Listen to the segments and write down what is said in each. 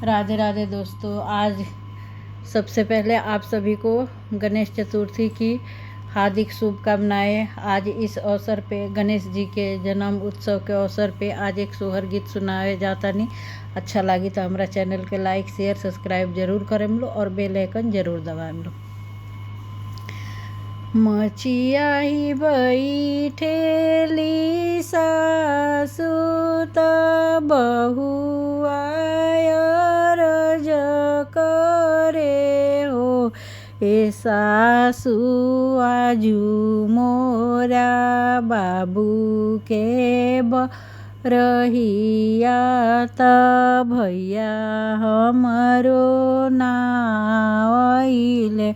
राधे राधे दोस्तों। आज सबसे पहले आप सभी को गणेश चतुर्थी की हार्दिक शुभकामनाएं। आज इस अवसर पे गणेश जी के जन्म उत्सव के अवसर पे आज एक सोहर गीत सुनाए जाता नहीं। अच्छा लगी तो हमारा चैनल के लाइक शेयर सब्सक्राइब जरूर करें लो और बेल आइकन जरूर दबाएं लो। मचियाही बैठेली सासु त बहुआ रज करे हो। ए सासु आजू मोरा बाबू के रहिया त भैया हमरो नाइले।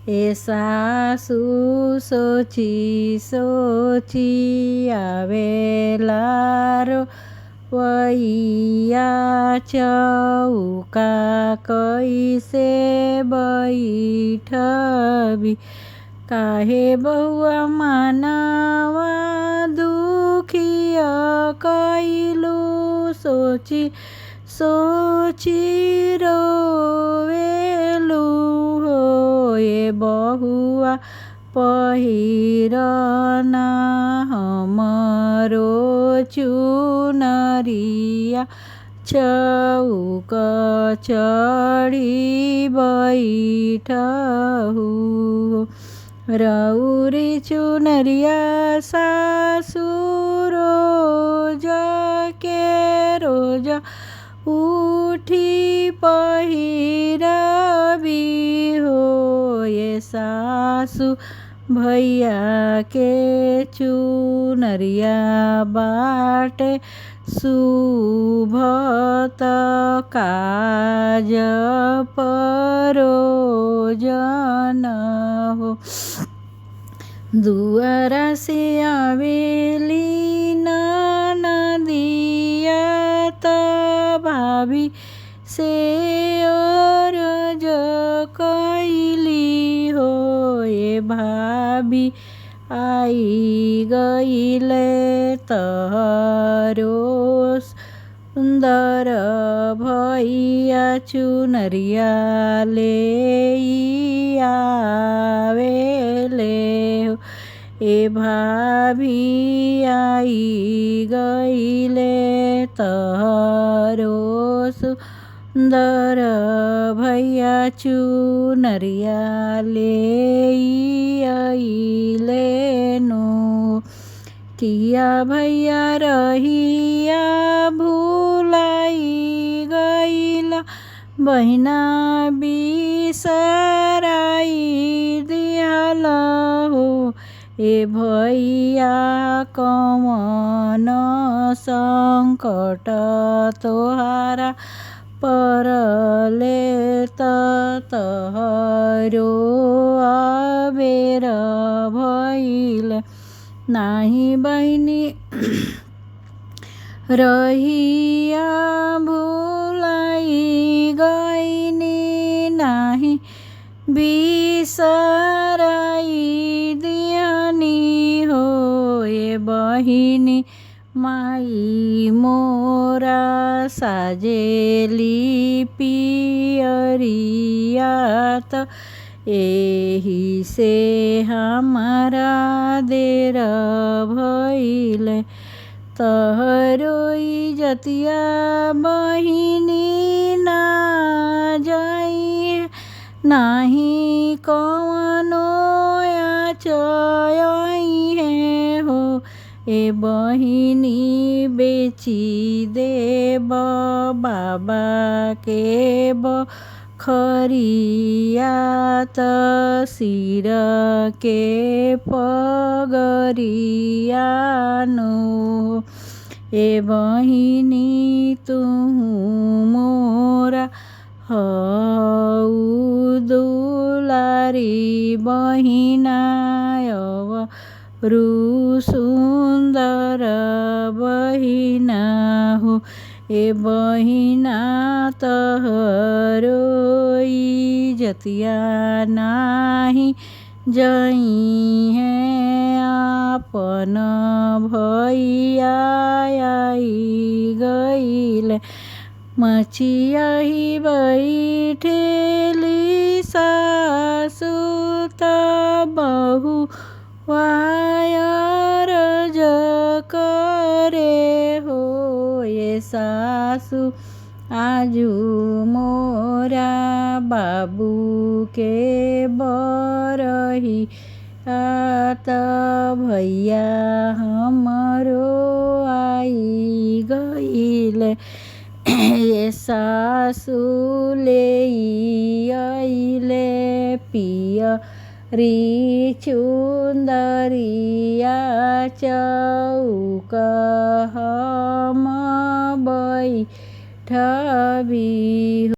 ए सासु सोची सोची आवेला रो वैया चौका कैसे बैठबी। काहे बहुआ मानवा दुखिया कैलू सोची सोची रोवेलू हो। ए बहुआ पहिरना हमरो चुनरिया चौक चढ़ी बैठहु। रौरी चुनरिया सासु रोज के रोज उठी पहिरबी हो। ये सासु भैया के चुनरिया बाटे शुभत काज परोजन हो। दुआरा से आवेली नदिया त भाभी से अरज कैली हो। ए भाभी आई गईले तहरो सुंदर भैया चुनरिया ले आवेले हो। ए भाभी आई गईले तहरो सुंदर भैया चुनरिया ले आइले नो। किया भैया रहिया भुलाई गईला बहिना बिसराई दिहला हो। ए भैया कौन संकट तोहारा परले तहरो आबेर भइल। नाही बहिनी रहिया भुलाई गईनी नाही बिसराई दिहनी हो। ए बहिनी माई मोरा साजेली पियरिया त एही से हमारा देर भइल। तहरो इजतिया बहिनी ना जाई नाही कौनो आचई है हो। ए बहिनी बेची देब बाबा के खरिया त सिर के पगरिया नो। ए बहिनी तुहु मोरा हऊ दुलारी बहिना रु सुंदर बहिना हो। ए बहिना तहरो इजतिया नाही जई है आपन भैया आई गईल। मचियाही बैठेली सासू बहु वायरज करे हो ये सासू आजू मोरा बाबू के बरही आत भैया हमरो आई गईले ये सासू ले आइले पियरी चुंदरिया चौक हम बैठबी।